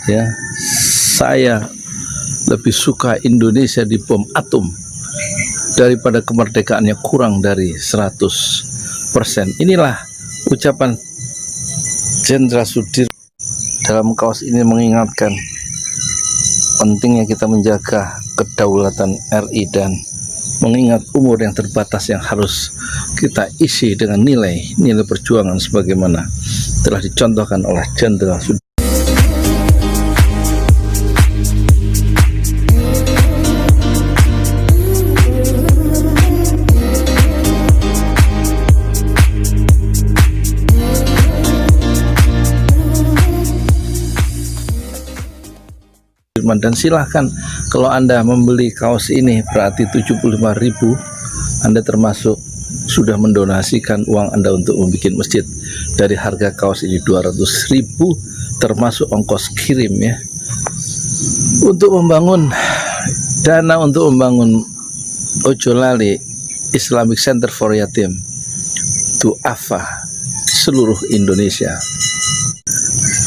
ya, saya lebih suka Indonesia di bom atom daripada kemerdekaannya kurang dari 100%. Inilah ucapan Jenderal Sudirman dalam kaos ini mengingatkan pentingnya kita menjaga kedaulatan RI dan mengingat umur yang terbatas yang harus kita isi dengan nilai perjuangan sebagaimana telah dicontohkan oleh Jenderal Sudirman. Dan silahkan kalau Anda membeli kaos ini berarti 75.000, Anda termasuk sudah mendonasikan uang Anda untuk membuat masjid. Dari harga kaos ini 200.000 termasuk ongkos kirim ya, untuk membangun dana untuk membangun Ojolali Islamic Center for Yatim du'afa seluruh Indonesia.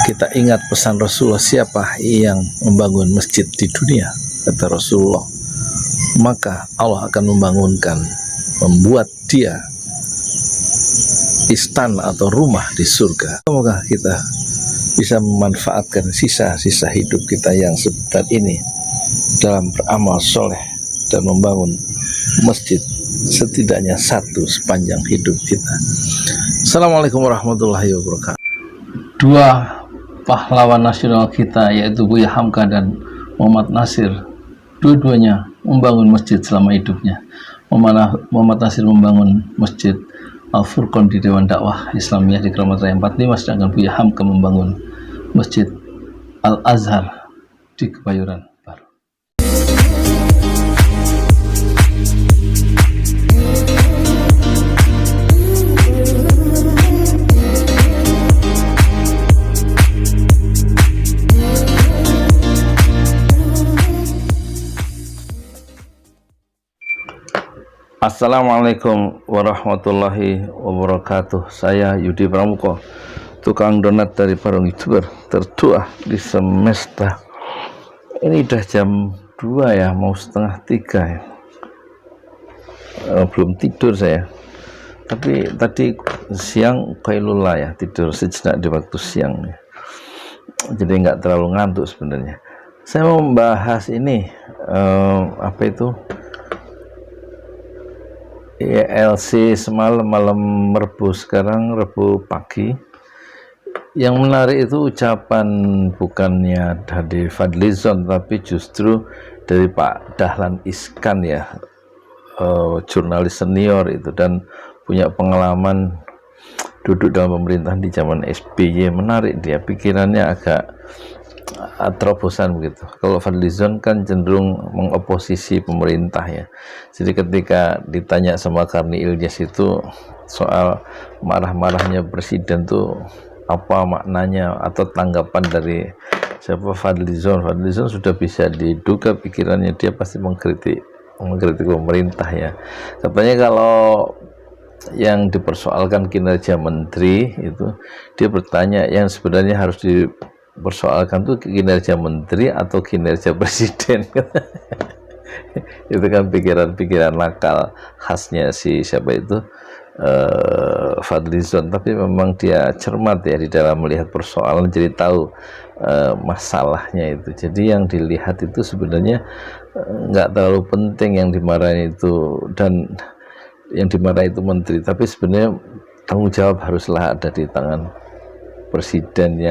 Kita ingat pesan Rasulullah, siapa yang membangun masjid di dunia, kata Rasulullah, maka Allah akan membuat dia istana atau rumah di surga. Semoga kita bisa memanfaatkan sisa-sisa hidup kita yang sebentar ini dalam beramal soleh dan membangun masjid setidaknya satu sepanjang hidup kita. Assalamualaikum warahmatullahi wabarakatuh. Dua pahlawan nasional kita yaitu Buya Hamka dan Muhammad Nasir, dua-duanya membangun masjid selama hidupnya. Muhammad Nasir membangun masjid Al-Furqan di Dewan Dakwah Islamiyah di Kramat Raya 45, sedangkan Buya Hamka membangun masjid Al-Azhar di Kebayoran Baru. Assalamualaikum warahmatullahi wabarakatuh. Saya Yudi Pramuko, tukang donat dari Parung YouTuber tertua di semesta. Ini udah jam 2 ya, mau setengah 3 ya. Belum tidur saya, tapi tadi siang kailullah ya, tidur sejenak di waktu siang ya. Jadi nggak terlalu ngantuk sebenarnya. Saya mau membahas ini apa itu, ILC semalam malam Rebu, sekarang Rebu pagi. Yang menarik itu ucapan bukannya dari Fadlizon, tapi justru dari Pak Dahlan Iskan ya, jurnalis senior itu dan punya pengalaman duduk dalam pemerintahan di zaman SBY. Menarik, dia pikirannya agak terobosan begitu. Kalau Fadlizon kan cenderung mengoposisi pemerintah ya. Jadi ketika ditanya sama Karni Ilyas itu soal marah-marahnya presiden tuh apa maknanya atau tanggapan dari siapa, Fadlizon sudah bisa diduga pikirannya, dia pasti mengkritik pemerintah ya. Katanya kalau yang dipersoalkan kinerja menteri itu, dia bertanya yang sebenarnya harus dipersoalkan tuh kinerja menteri atau kinerja presiden. Itu kan pikiran-pikiran nakal khasnya si siapa itu, Fadlizon. Tapi memang dia cermat ya di dalam melihat persoalan, jadi tahu masalahnya itu. Jadi yang dilihat itu sebenarnya nggak terlalu penting yang dimarahin itu, dan yang dimarahi itu menteri, tapi sebenarnya tanggung jawab haruslah ada di tangan presiden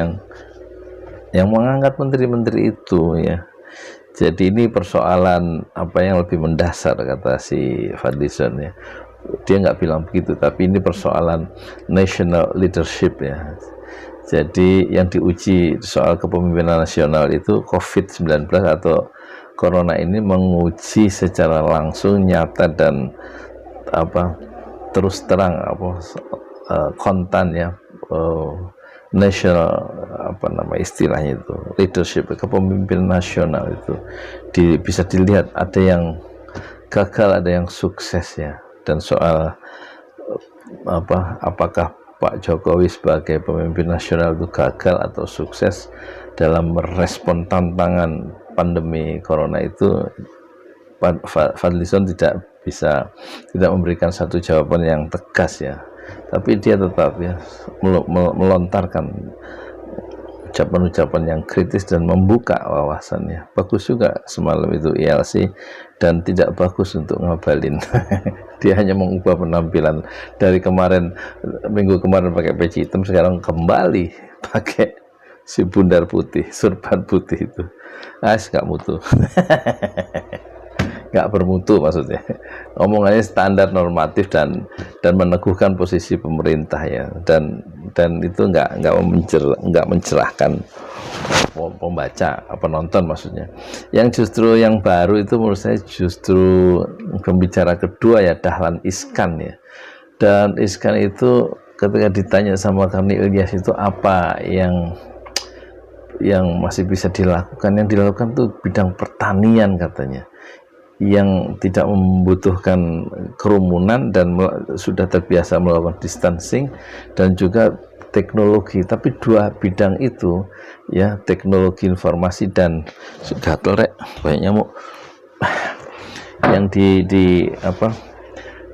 yang mengangkat menteri-menteri itu ya. Jadi ini persoalan apa yang lebih mendasar, kata si Fadlizon ya. Dia nggak bilang begitu, tapi ini persoalan national leadership ya. Jadi yang diuji soal kepemimpinan nasional itu COVID-19 atau Corona ini menguji secara langsung, nyata dan terus terang kontan ya, national istilahnya itu leadership, kepemimpinan nasional itu bisa dilihat ada yang gagal, ada yang sukses ya. Dan soal apakah Pak Jokowi sebagai pemimpin nasional itu gagal atau sukses dalam merespon tantangan pandemi corona itu, Fadlizon tidak memberikan satu jawaban yang tegas ya, tapi dia tetap ya melontarkan ucapan-ucapan yang kritis dan membuka wawasannya. Bagus juga semalam itu ILC, dan tidak bagus untuk ngabalin. Dia hanya mengubah penampilan dari kemarin, minggu kemarin pakai peci hitam, sekarang kembali pakai si bundar putih, surban putih itu. Nggak mutu. Nggak bermutu maksudnya. Omongannya standar normatif dan meneguhkan posisi pemerintah ya, dan itu nggak mencerahkan pembaca, penonton maksudnya. Yang justru yang baru itu menurut saya justru pembicara kedua ya, Dahlan Iskan ya. Dan Iskan itu ketika ditanya sama Karni Ilyas itu apa yang masih bisa dilakukan, yang dilakukan tuh bidang pertanian katanya, yang tidak membutuhkan kerumunan dan sudah terbiasa melakukan distancing, dan juga teknologi. Tapi dua bidang itu ya, teknologi informasi dan gatel rek banyak nyamuk, yang di apa,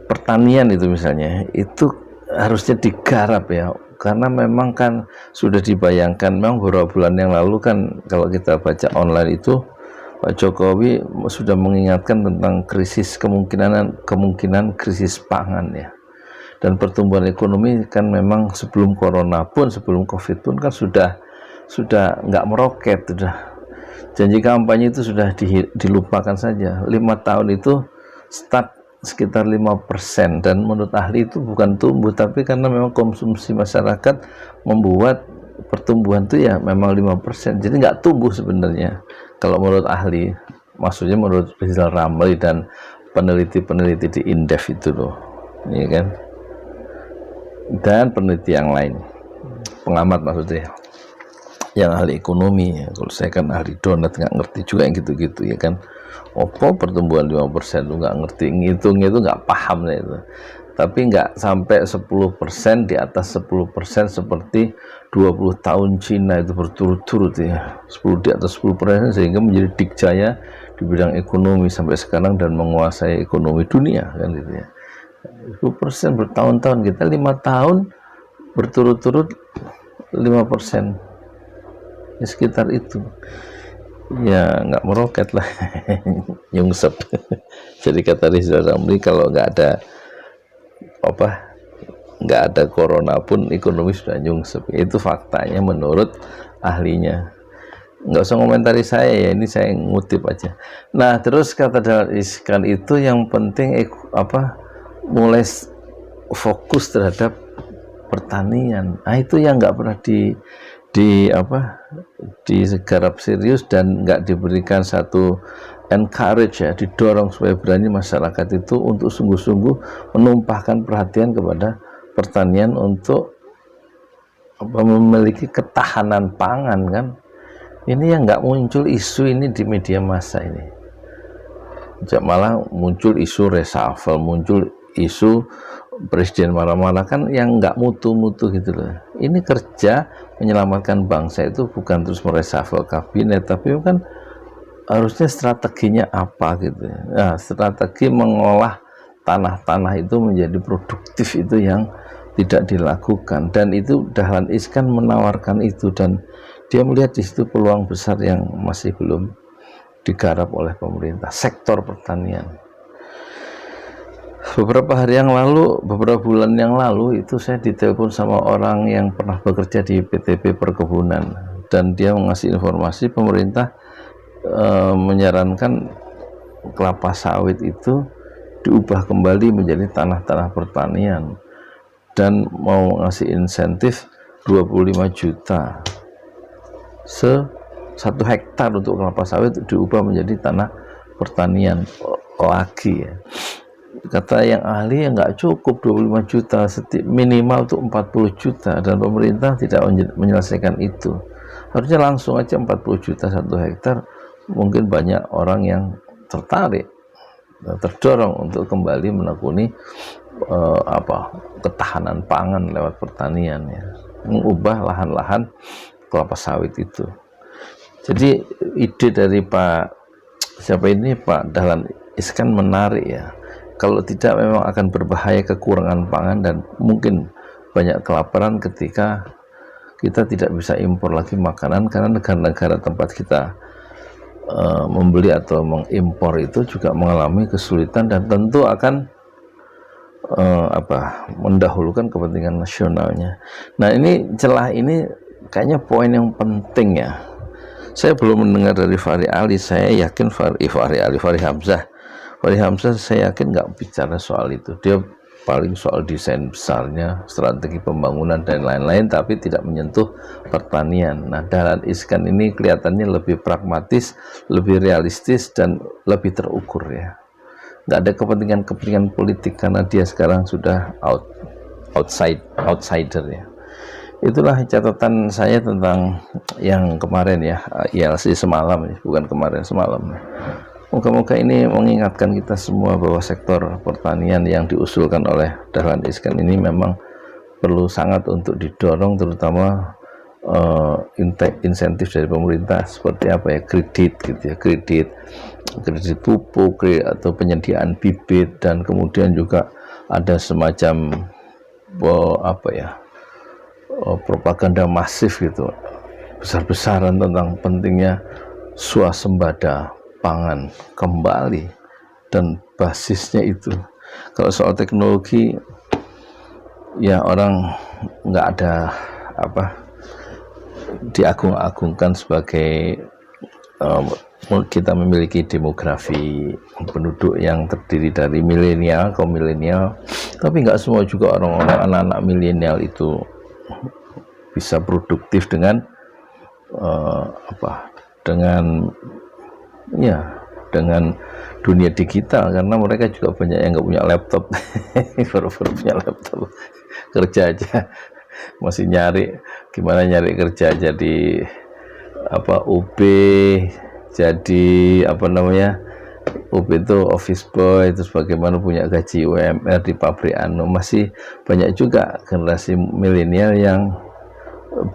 pertanian itu misalnya, itu harusnya digarap ya, karena memang kan sudah dibayangkan memang beberapa bulan yang lalu kan, kalau kita baca online itu Pak Jokowi sudah mengingatkan tentang krisis, kemungkinan krisis pangan ya. Dan pertumbuhan ekonomi kan memang sebelum corona pun, sebelum covid pun kan sudah nggak meroket, sudah janji kampanye itu sudah dilupakan saja. 5 tahun itu start sekitar 5%, dan menurut ahli itu bukan tumbuh, tapi karena memang konsumsi masyarakat membuat pertumbuhan itu ya memang 5%, jadi nggak tumbuh sebenarnya kalau menurut ahli, maksudnya menurut Rizal Ramli dan peneliti-peneliti di Indef itu loh, ya kan, dan peneliti yang lain, pengamat maksudnya, yang ahli ekonomi ya. Kalau saya kan ahli donat, nggak ngerti juga yang gitu-gitu ya kan. Opo pertumbuhan 5% lu nggak ngerti, ngitungnya itu nggak paham ya itu. Tapi nggak sampai 10%, di atas 10% seperti 20 tahun Cina itu berturut-turut ya, 10 di atas 10%, sehingga menjadi dikjaya di bidang ekonomi sampai sekarang dan menguasai ekonomi dunia kan gitu ya. 10% bertahun-tahun, kita 5 tahun berturut-turut 5%, ya sekitar itu ya, nggak meroket lah. Nyungsep. Jadi kata Rizal Ramli, kalau nggak ada corona pun ekonomi sudah nyungsep. Itu faktanya menurut ahlinya. Nggak usah komentari saya ya, ini saya ngutip aja. Nah terus kata Dahlan Iskan itu yang penting mulai fokus terhadap pertanian. Nah itu yang nggak pernah digarap serius, dan nggak diberikan satu encourage ya, didorong supaya berani masyarakat itu untuk sungguh-sungguh menumpahkan perhatian kepada pertanian untuk memiliki ketahanan pangan kan. Ini yang nggak muncul isu ini di media massa ini, malah muncul isu reshuffle, muncul isu presiden marah-marah, kan yang nggak mutu-mutu gitu loh. Ini kerja menyelamatkan bangsa itu bukan terus mereshuffle kabinet, tapi kan harusnya strateginya apa gitu. Nah, strategi mengolah tanah-tanah itu menjadi produktif itu yang tidak dilakukan, dan itu Dahlan Iskan menawarkan itu, dan dia melihat di situ peluang besar yang masih belum digarap oleh pemerintah, sektor pertanian. Beberapa bulan yang lalu itu saya ditelepon sama orang yang pernah bekerja di PTP Perkebunan, dan dia mengasih informasi pemerintah menyarankan kelapa sawit itu diubah kembali menjadi tanah-tanah pertanian, dan mau ngasih insentif 25 juta 1 hektar untuk kelapa sawit diubah menjadi tanah pertanian lagi ya. Kata yang ahli, yang nggak cukup 25 juta, minimal untuk 40 juta, dan pemerintah tidak menyelesaikan itu. Harusnya langsung aja 40 juta 1 hektar, mungkin banyak orang yang tertarik, terdorong untuk kembali menekuni ketahanan pangan lewat pertanian ya, mengubah lahan-lahan kelapa sawit itu. Jadi ide dari Pak Dahlan Iskan menarik ya. Kalau tidak memang akan berbahaya, kekurangan pangan dan mungkin banyak kelaparan ketika kita tidak bisa impor lagi makanan, karena negara-negara tempat kita membeli atau mengimpor itu juga mengalami kesulitan dan tentu akan mendahulukan kepentingan nasionalnya. Nah, ini celah ini kayaknya poin yang penting ya. Saya belum mendengar dari Fahri Ali. Saya yakin Fahri Hamzah saya yakin nggak bicara soal itu. Dia paling soal desain besarnya, strategi pembangunan dan lain-lain, tapi tidak menyentuh pertanian. Nah, Dahlan Iskan ini kelihatannya lebih pragmatis, lebih realistis dan lebih terukur ya. Nggak ada kepentingan politik karena dia sekarang sudah outsider ya. Itulah catatan saya tentang yang kemarin ya, ILC semalam, bukan kemarin, semalam. Moga-moga ini mengingatkan kita semua bahwa sektor pertanian yang diusulkan oleh Dahlan Iskan ini memang perlu sangat untuk didorong, terutama insentif dari pemerintah seperti apa ya, kredit gitu ya, kredit pupuk atau penyediaan bibit, dan kemudian juga ada semacam propaganda masif gitu, besar-besaran tentang pentingnya swasembada pangan kembali, dan basisnya itu kalau soal teknologi ya orang nggak ada diagung-agungkan sebagai kita memiliki demografi penduduk yang terdiri dari kaum milenial, tapi nggak semua juga orang-orang anak-anak milenial itu bisa produktif dengan dengan dunia digital, karena mereka juga banyak yang nggak punya laptop. Baru-baru punya laptop, kerja aja masih gimana nyari kerja jadi UB, jadi UB itu office boy, terus bagaimana punya gaji UMR di pabrik masih banyak juga generasi milenial yang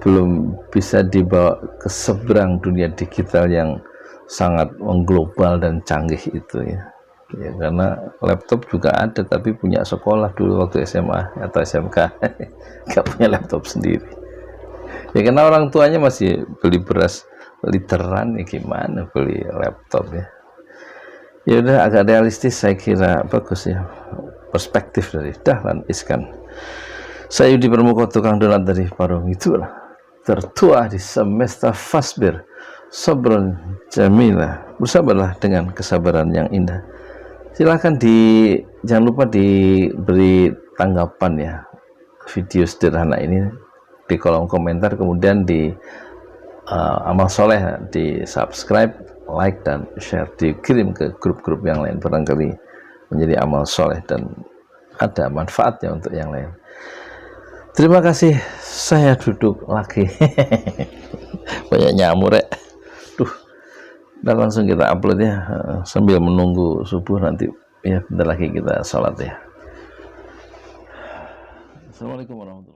belum bisa dibawa ke seberang dunia digital yang sangat mengglobal dan canggih itu ya. Karena laptop juga ada, tapi punya sekolah dulu waktu SMA atau SMK, nggak punya laptop sendiri ya, karena orang tuanya masih beli beras literan ya, gimana beli laptop ya. Ya udah, agak realistis saya kira, bagus ya perspektif dari Dahlan Iskan. Saya Yudi Pramuko, tukang donat dari Parung, itulah tertua di semesta fasbir sabrun jamilah, bersabarlah dengan kesabaran yang indah. Silahkan jangan lupa diberi tanggapan ya video sederhana ini di kolom komentar, kemudian di amal soleh di subscribe, like dan share, dikirim ke grup-grup yang lain, barangkali menjadi amal soleh dan ada manfaatnya untuk yang lain. Terima kasih, saya duduk lagi. Banyak nyamuk rek. Dan langsung kita upload ya, sambil menunggu subuh nanti ya, bentar lagi kita sholat ya. Assalamualaikum warahmatullahi wabarakatuh.